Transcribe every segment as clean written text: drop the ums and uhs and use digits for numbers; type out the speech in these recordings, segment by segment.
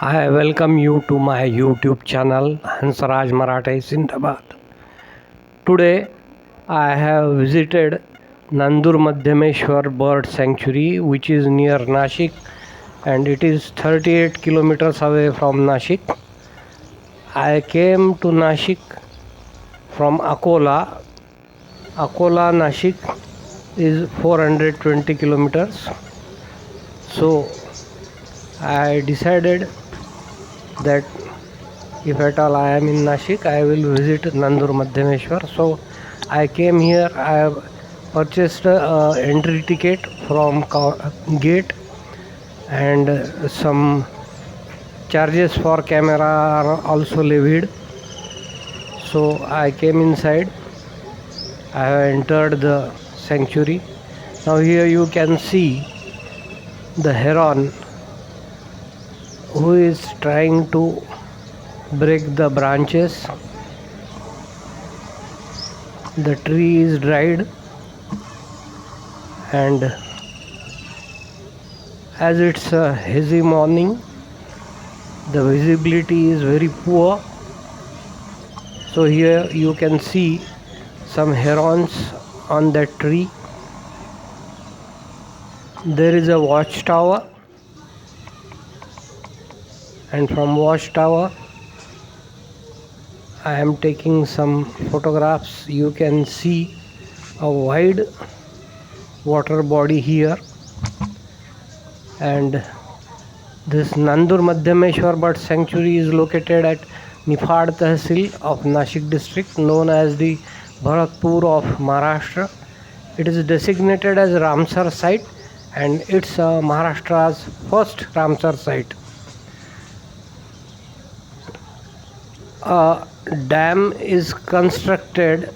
I welcome you to my YouTube channel Hansraj Marathi Sindhabad. Today I have visited NandurMadhymeshwar Bird Sanctuary, which is near Nashik, and it is 38 kilometers away from Nashik. I came to Nashik from Akola. Akola Nashik is 420 kilometers. So I decided that if at all I am in Nashik, I will visit NandurMadhymeshwar. So I came here. I have purchased a entry ticket from gate, and some charges for camera are also levied. So I came inside. I have entered the sanctuary. Now here you can see the heron who is trying to break the branches. The tree is dried, and as it's a hazy morning, the visibility is very poor. So here you can see some herons on that tree. There is a watchtower, and from watchtower I am taking some photographs. You can see a wide water body here, and this NandurMadhymeshwar Bird Sanctuary is located at Nifad Tehsil of Nashik district, known as the Bharatpur of Maharashtra. It is designated as Ramsar site, and it's Maharashtra's first Ramsar site. A dam is constructed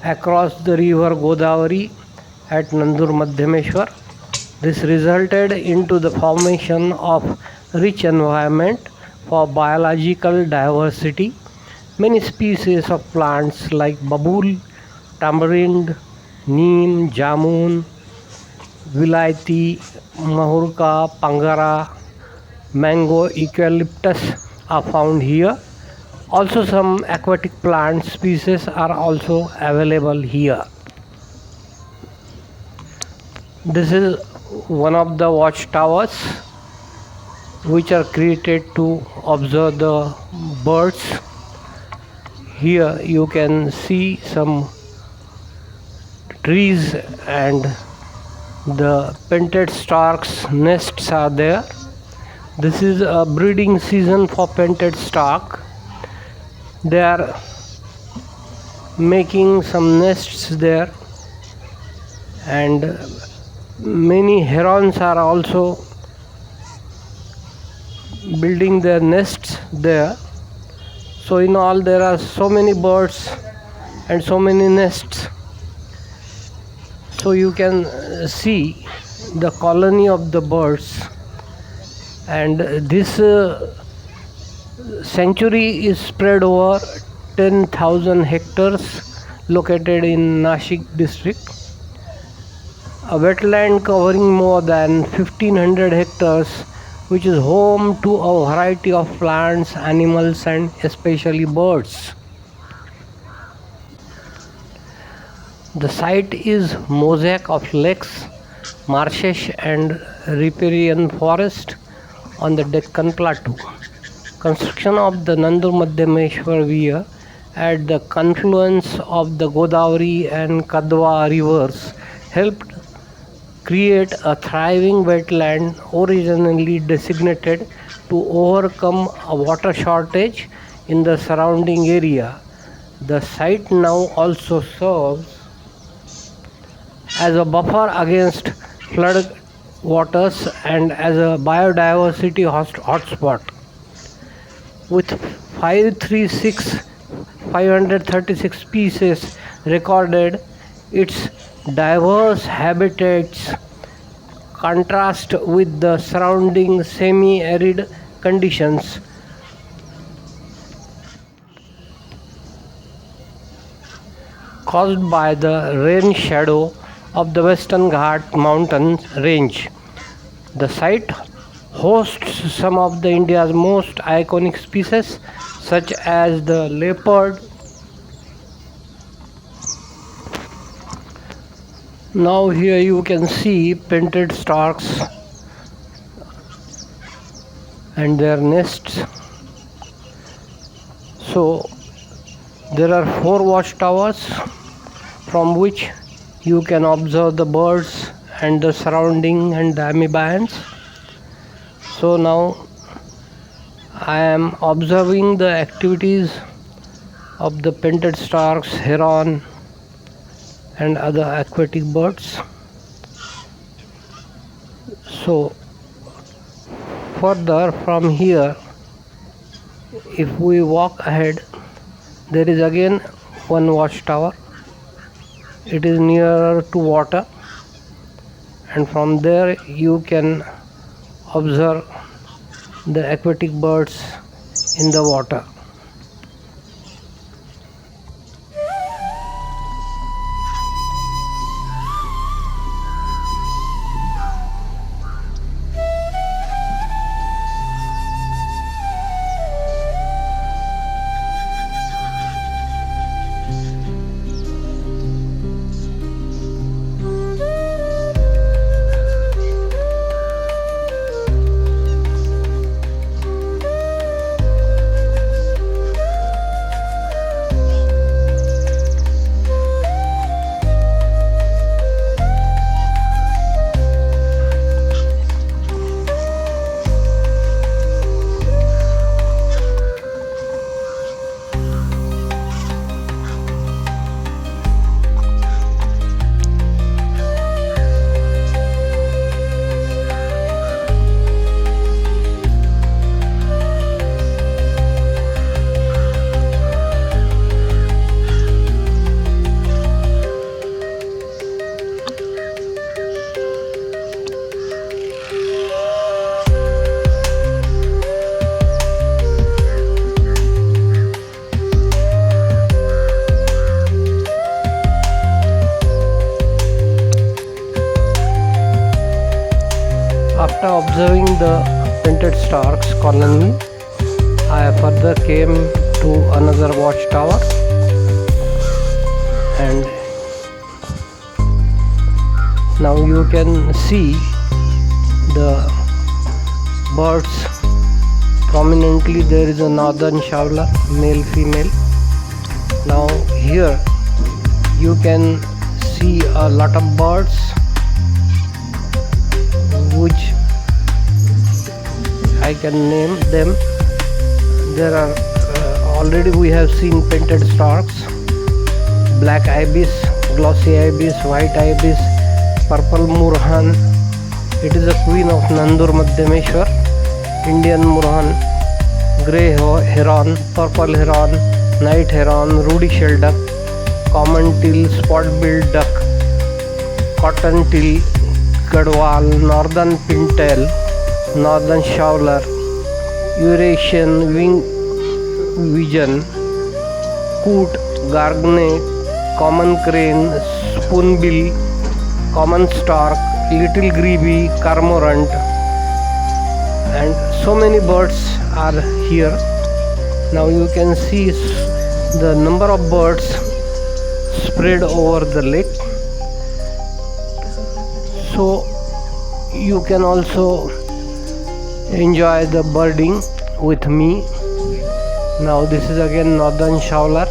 across the river Godavari at NandurMadhymeshwar. This resulted into the formation of rich environment for biological diversity. Many species of plants like babool, tamarind, neem, jamun, vilaiti, mahurka, pangara, mango, eucalyptus are found here. Also, some aquatic plant species are also available here. This is one of the watchtowers which are created to observe the birds. Here you can see some trees, and the painted storks nests are there. This is a breeding season for painted stork. They are making some nests there, and many herons are also building their nests there. So in all there are so many birds and so many nests. So you can see the colony of the birds, and this sanctuary is spread over 10,000 hectares located in Nashik district. A wetland covering more than 1500 hectares, which is home to a variety of plants, animals, and especially birds. The site is mosaic of lakes, marshes, and riparian forest on the Deccan Plateau. Construction of the NandurMadhymeshwar Weir at the confluence of the Godavari and Kadwa rivers helped create a thriving wetland originally designated to overcome a water shortage in the surrounding area. The site now also serves as a buffer against flood waters and as a biodiversity hotspot. With 536 species recorded, its diverse habitats contrast with the surrounding semi-arid conditions. Caused by the rain shadow of the Western Ghat mountain range. The site hosts some of the India's most iconic species such as the leopard. Now here you can see painted storks and their nests. So there are 4 watchtowers from which you can observe the birds and the surrounding and the amphibians. So now I am observing the activities of the painted storks, heron and other aquatic birds. So further from here, if we walk ahead, there is again one watchtower. It is nearer to water, and from there you can observe the aquatic birds in the water. After observing the painted storks colony, I further came to another watchtower, and now you can see the birds prominently. There is a northern shawler, male female. Now here you can see a lot of birds which I can name them. There are already we have seen painted storks, black ibis, glossy ibis, white ibis, purple murhan. It is a queen of NandurMadhymeshwar, Indian murhan, grey heron, purple heron, night heron, ruddy shell duck, common teal, spot-billed duck, cotton teal, gadwal, northern pintail, northern shawler, Eurasian wing pigeon, coot, gargnet, common crane, spoonbill, common stork, little grebe, cormorant, and so many birds are here. Now you can see the number of birds spread over the lake. So you can also enjoy the birding with me. Now this is again northern shawler.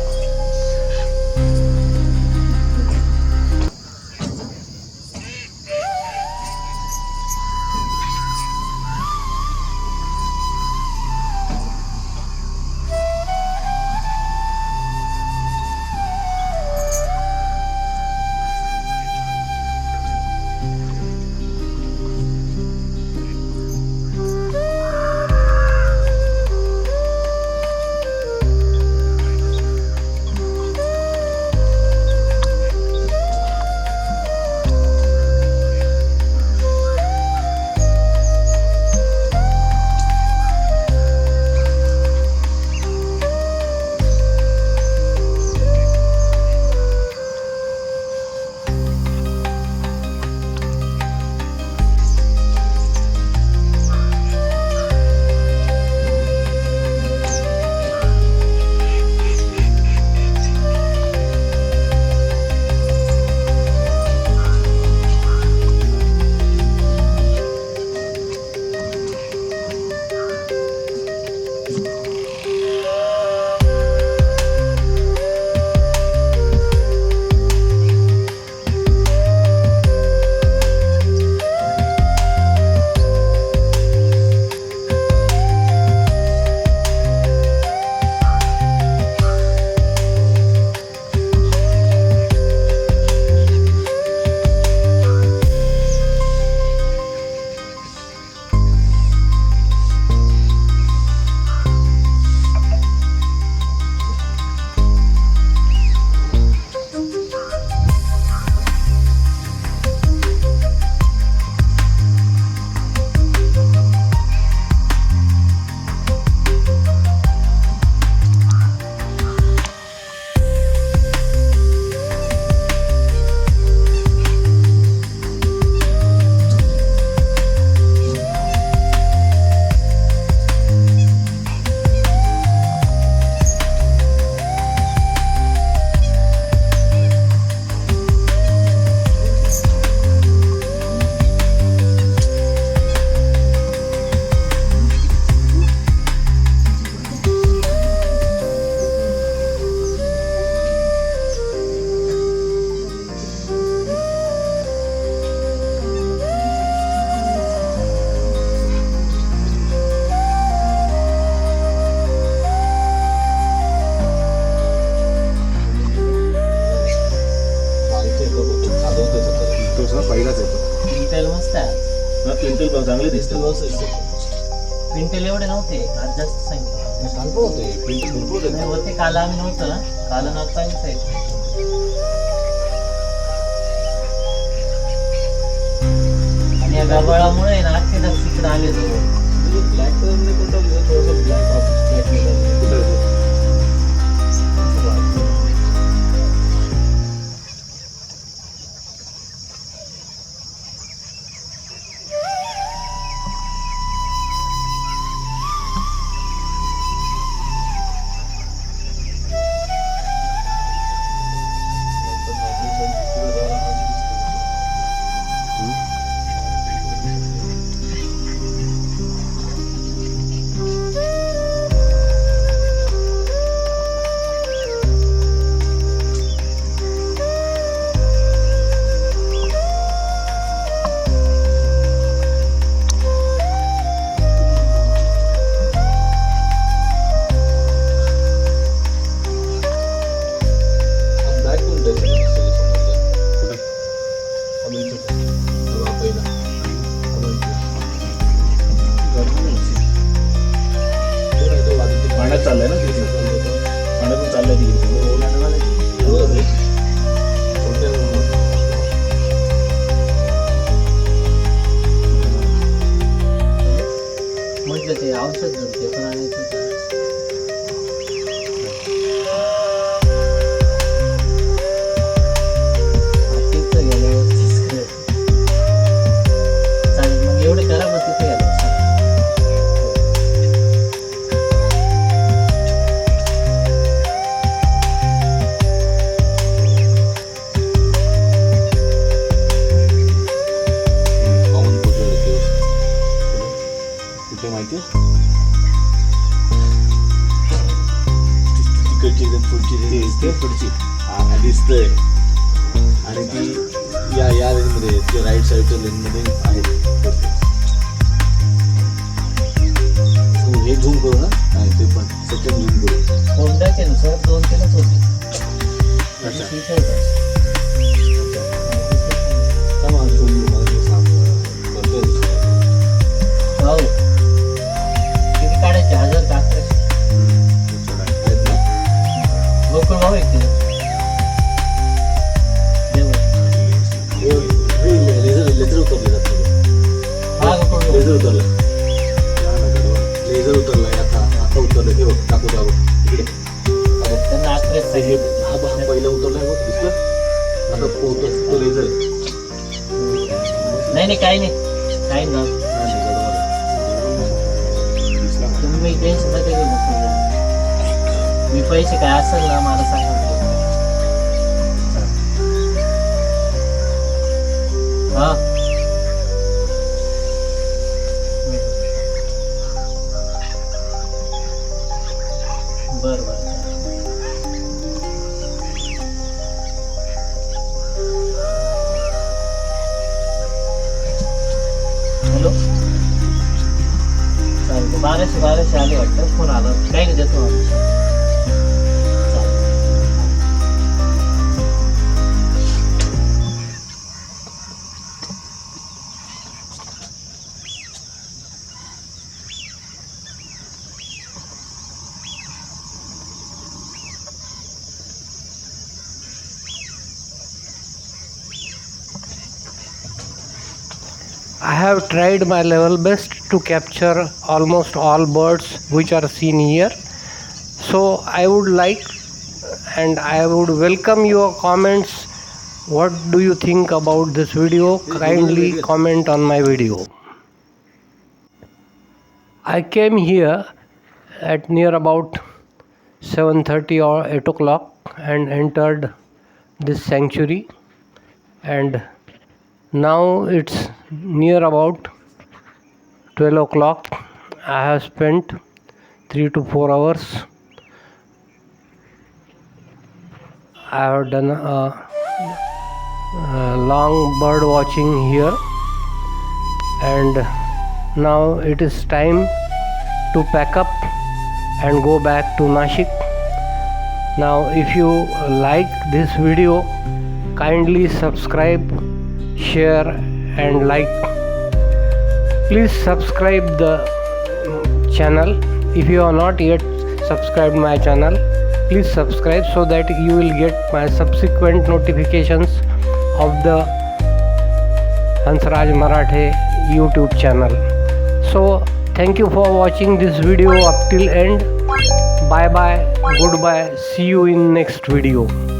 Pintail एवढे नव्हते, आज जास्त सांगितलं होते. काल आम्ही नव्हतं ना, काल नाव चांगलीच आहे. आणि या गबाळामुळे ना अख्खे तिकडे आले ब्लॅक पाण्यात चाललंय ना, पाण्यातून चाललंय म्हटलं ते औषध ते पण आणायचं. चालेल, मग एवढे करा, मग तिथे गेलं. माहिती तिकडची एकदम पुढची दिसतंय, आणि ती या लेनमध्ये ते राईट साईडच्या लेनमध्ये आहे. हे झूम करू ना, ते पण सेकंड झूम करू. कोंड्याचे नुसार 2-3च होते. हो, किती काढायचे? 1000 का 1100? गोकुळ भाऊ एक किलो. लेझर उतरले जात. हा, गोकुळ लेझर उतरला, लेझर उतरलाय. आता उतरलं ते बघ, टाकू इकडे. त्यांना 1100 हा पहिला उतरलाय बघ, दिसलं. आता पोहतो तो लेझर. नाही काही नाही, काही ना. तुम्ही टेन्शन नका घेऊ. मी पैसे काय असेल ना मला सांगा. हा, बरं. हॅलो, चालतं. 1200 आले वाटतं. फोन आला, काही नाही, देतो आम्ही. I have tried my level best to capture almost all birds which are seen here. So I would like and I would welcome your comments. What do you think about this video? Kindly comment on my video. I came here at near about 7:30 or 8 o'clock and entered this sanctuary, and now it's near about 12 o'clock. I have spent 3 to 4 hours. I have done a long bird watching here, and now it is time to pack up and go back to Nashik. Now if you like this video, kindly subscribe, share and like. Please subscribe the channel. If you are not yet subscribed my channel, please subscribe so that you will get my subsequent notifications of the Hansraj Marathe YouTube channel. So thank you for watching this video up till end. Bye bye, goodbye, see you in next video.